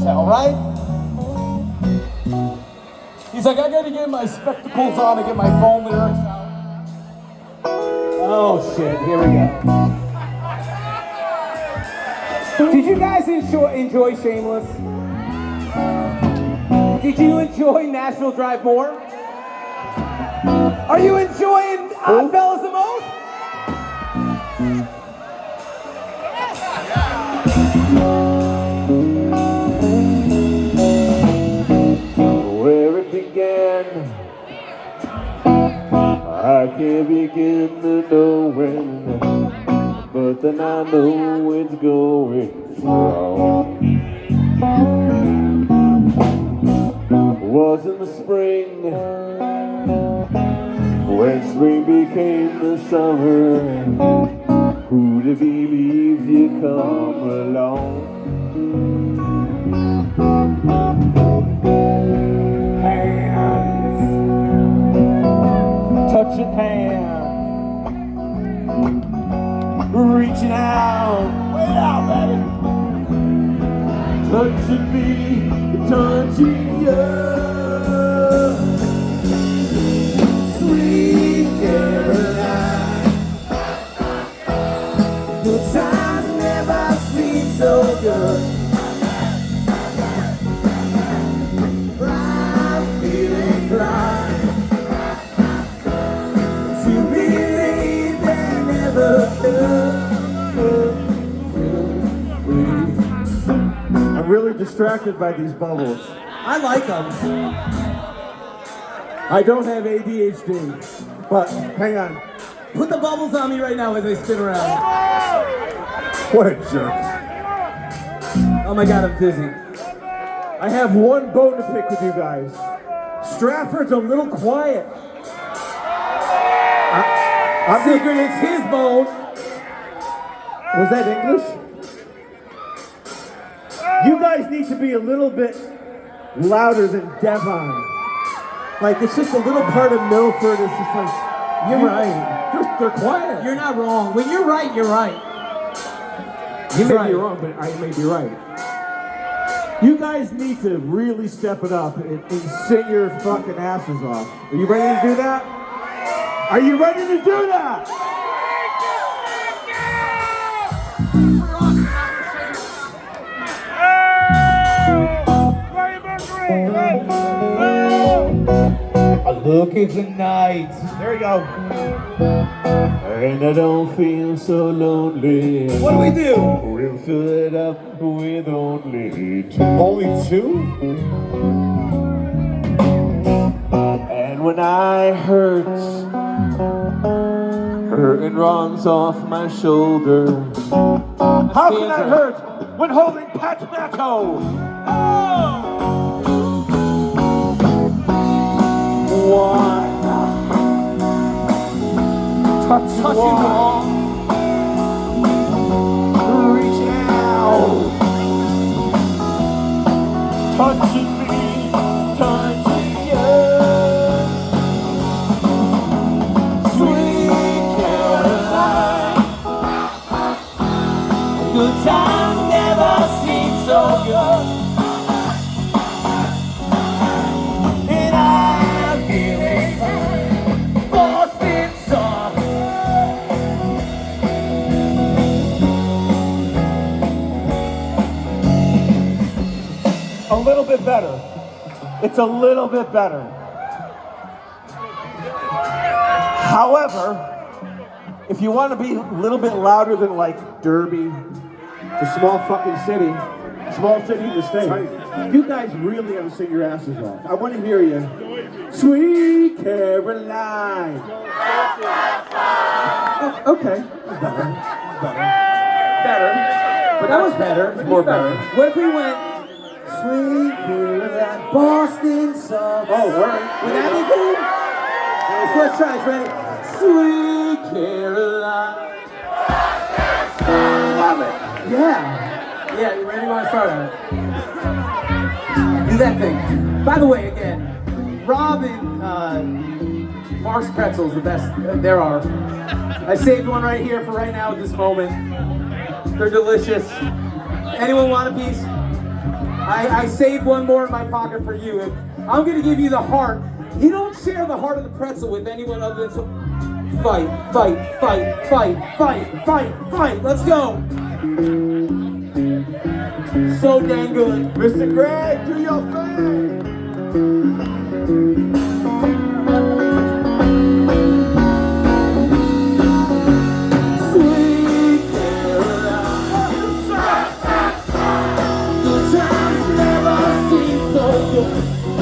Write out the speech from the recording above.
is that, all right? He's like, I gotta get my spectacles on to get my phone lyrics out. Oh shit, here we go. Did you guys enjoy Shameless? Did you enjoy Nashville Drive more? Are you enjoying OddFellas the most? Where it began, I can't begin to know when, but then I know it's going strong. Was in the spring, when spring became the summer, who'd have believed you'd come along? Hands, touching hands, reaching out, way out, baby. Touching me, touching you. Sweet Caroline, good times never seem so good. I'm feeling inclined to believe they never could. I'm really distracted by these bubbles. I like them. I don't have ADHD, but hang on. Put the bubbles on me right now as they spin around. What a jerk. Oh my God, I'm dizzy. I have one bone to pick with you guys. Stratford's a little quiet. I'm Secret, it's his bone. Was that English? You guys need to be a little bit louder than Devon. Like, it's just a little part of Milford. It's just like, You're right. they're quiet. You're not wrong. When you're right, you're right. You may right. be wrong, but I may be right. You guys need to really step it up and sing your fucking asses off. Are you ready to do that? Are you ready to do that? I look at the night. There you go. And I don't feel so lonely. What do we do? We'll fill it up with only two. Only two? And when I hurt and runs off my shoulder. How can I hurt when holding Pat Tobacco? One. Touching wall. Reach out. Touching me. Touching you. Sweet Caroline. Good times never seem so good. And I'm feeling Boston soft. A little bit better. It's a little bit better. However, if you want to be a little bit louder than like Derby, the small fucking city, small city in the state, you guys really have to sing your asses off. I want to hear you. Sweet Caroline. Oh, okay. Better. But that was better. It's more better. What if we went Sweet Caroline. Boston song. Oh, right. Would that be cool? Let's try it. Ready? Sweet Caroline. Love it. Yeah. Yeah, you ready? You want to start on it? Do that thing. By the way, again, Robin, Mark's Pretzels, the best there are. I saved one right here for right now at this moment. They're delicious. Anyone want a piece? I saved one more in my pocket for you. I'm gonna give you the heart. You don't share the heart of the pretzel with anyone other than fight, fight, fight, fight, fight, fight, fight. Let's go. So dang good. Mr. Greg, do your thing. Sweet Caroline, the times never seem so good.